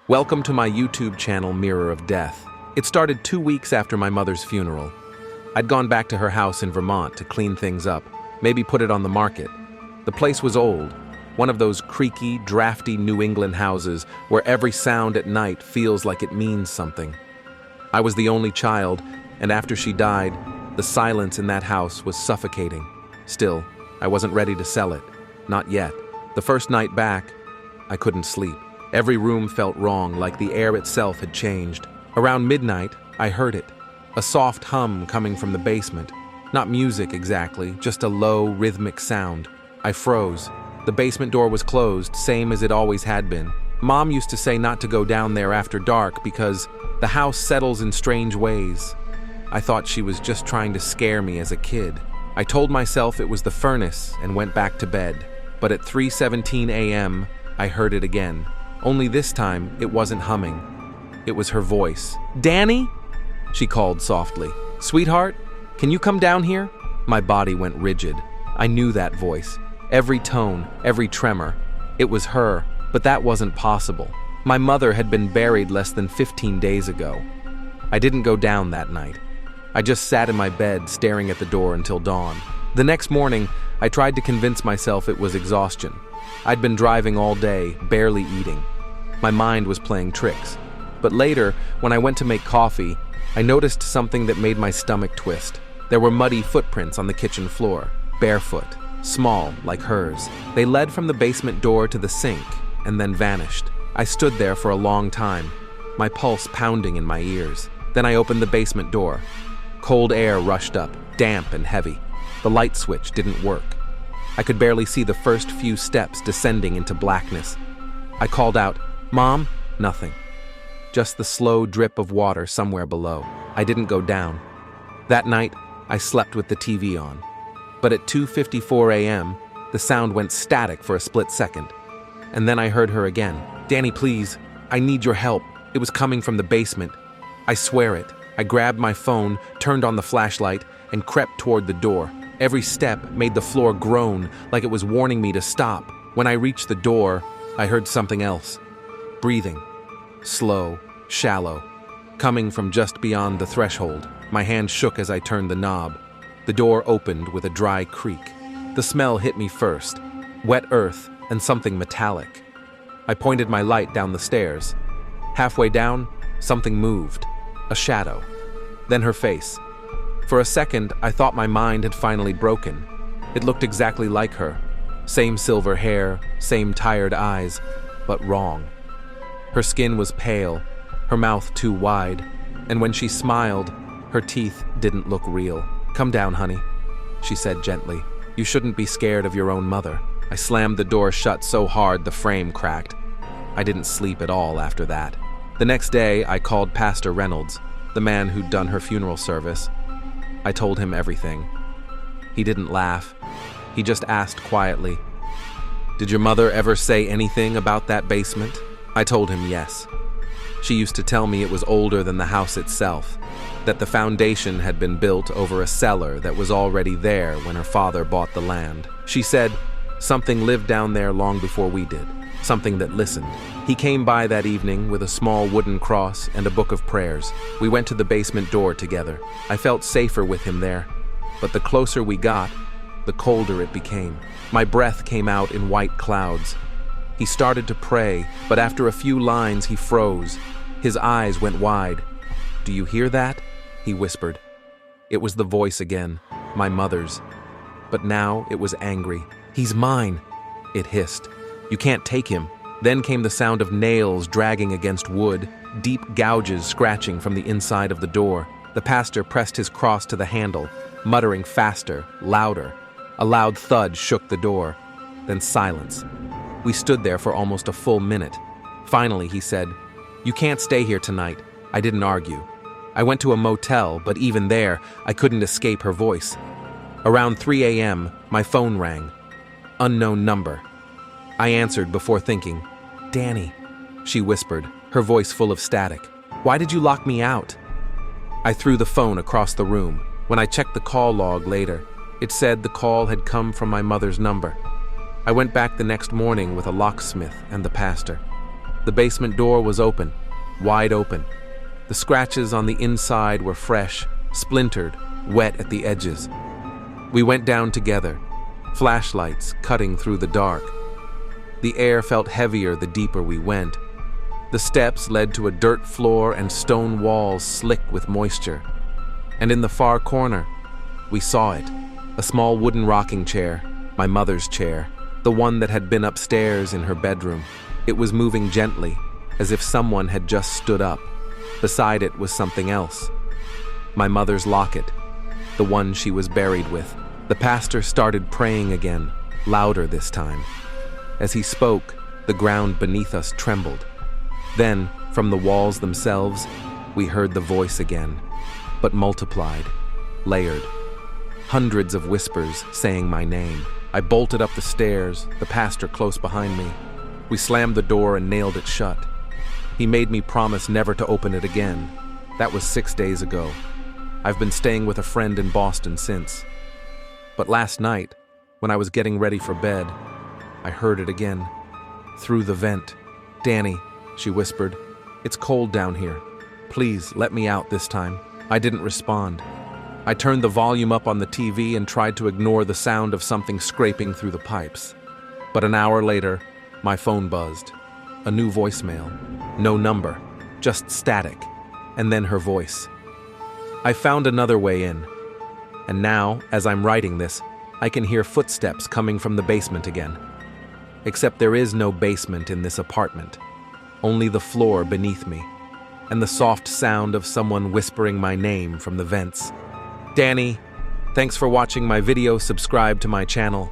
Welcome to my YouTube channel, Mirror of Death. It started 2 weeks after my mother's funeral. I'd gone back to her house in Vermont to clean things up, maybe put it on the market. The place was old, one of those creaky, drafty New England houses where every sound at night feels like it means something. I was the only child, and after she died, the silence in that house was suffocating. Still, I wasn't ready to sell it. Not yet. The first night back, I couldn't sleep. Every room felt wrong, like the air itself had changed. Around midnight, I heard it. A soft hum coming from the basement. Not music exactly, just a low, rhythmic sound. I froze. The basement door was closed, same as it always had been. Mom used to say not to go down there after dark because the house settles in strange ways. I thought she was just trying to scare me as a kid. I told myself it was the furnace and went back to bed. But at 3:17 a.m., I heard it again. Only this time, it wasn't humming. It was her voice. "Danny?" She called softly. "Sweetheart, can you come down here?" My body went rigid. I knew that voice. Every tone, every tremor. It was her, but that wasn't possible. My mother had been buried less than 15 days ago. I didn't go down that night. I just sat in my bed staring at the door until dawn. The next morning, I tried to convince myself it was exhaustion. I'd been driving all day, barely eating. My mind was playing tricks. But later, when I went to make coffee, I noticed something that made my stomach twist. There were muddy footprints on the kitchen floor, barefoot, small, like hers. They led from the basement door to the sink, and then vanished. I stood there for a long time, my pulse pounding in my ears. Then I opened the basement door. Cold air rushed up, damp and heavy. The light switch didn't work. I could barely see the first few steps descending into blackness. I called out, "Mom?" Nothing. Just the slow drip of water somewhere below. I didn't go down. That night, I slept with the TV on. But at 2:54 a.m., the sound went static for a split second. And then I heard her again. "Danny, please, I need your help." It was coming from the basement. I swear it. I grabbed my phone, turned on the flashlight, and crept toward the door. Every step made the floor groan, like it was warning me to stop. When I reached the door, I heard something else. Breathing. Slow, shallow. Coming from just beyond the threshold. My hand shook as I turned the knob. The door opened with a dry creak. The smell hit me first. Wet earth and something metallic. I pointed my light down the stairs. Halfway down, something moved. A shadow. Then her face. For a second, I thought my mind had finally broken. It looked exactly like her. Same silver hair, same tired eyes, but wrong. Her skin was pale, her mouth too wide, and when she smiled, her teeth didn't look real. "Come down, honey," she said gently. "You shouldn't be scared of your own mother." I slammed the door shut so hard the frame cracked. I didn't sleep at all after that. The next day, I called Pastor Reynolds, the man who'd done her funeral service. I told him everything. He didn't laugh. He just asked quietly, "Did your mother ever say anything about that basement?" I told him yes. She used to tell me it was older than the house itself, that the foundation had been built over a cellar that was already there when her father bought the land. She said something lived down there long before we did, something that listened. He came by that evening with a small wooden cross and a book of prayers. We went to the basement door together. I felt safer with him there, but the closer we got, the colder it became. My breath came out in white clouds. He started to pray, but after a few lines he froze. His eyes went wide. "Do you hear that?" he whispered. It was the voice again, my mother's. But now it was angry. "He's mine," it hissed. "You can't take him." Then came the sound of nails dragging against wood, deep gouges scratching from the inside of the door. The pastor pressed his cross to the handle, muttering faster, louder. A loud thud shook the door. Then silence. We stood there for almost a full minute. Finally, he said, "You can't stay here tonight." I didn't argue. I went to a motel, but even there, I couldn't escape her voice. Around 3 a.m., my phone rang. Unknown number. I answered before thinking. "Danny," she whispered, her voice full of static. "Why did you lock me out?" I threw the phone across the room. When I checked the call log later, it said the call had come from my mother's number. I went back the next morning with a locksmith and the pastor. The basement door was open, wide open. The scratches on the inside were fresh, splintered, wet at the edges. We went down together, flashlights cutting through the dark. The air felt heavier the deeper we went. The steps led to a dirt floor and stone walls slick with moisture. And in the far corner, we saw it, a small wooden rocking chair, my mother's chair, the one that had been upstairs in her bedroom. It was moving gently, as if someone had just stood up. Beside it was something else. My mother's locket, the one she was buried with. The pastor started praying again, louder this time. As he spoke, the ground beneath us trembled. Then, from the walls themselves, we heard the voice again, but multiplied, layered. Hundreds of whispers saying my name. I bolted up the stairs, the pastor close behind me. We slammed the door and nailed it shut. He made me promise never to open it again. That was 6 days ago. I've been staying with a friend in Boston since. But last night, when I was getting ready for bed, I heard it again. Through the vent. "Danny," she whispered, "it's cold down here. Please let me out this time." I didn't respond. I turned the volume up on the TV and tried to ignore the sound of something scraping through the pipes. But an hour later, my phone buzzed. A new voicemail. No number, just static, and then her voice. I found another way in. And now, as I'm writing this, I can hear footsteps coming from the basement again. Except there is no basement in this apartment. Only the floor beneath me, and the soft sound of someone whispering my name from the vents. Danny, thanks for watching my video. Subscribe to my channel.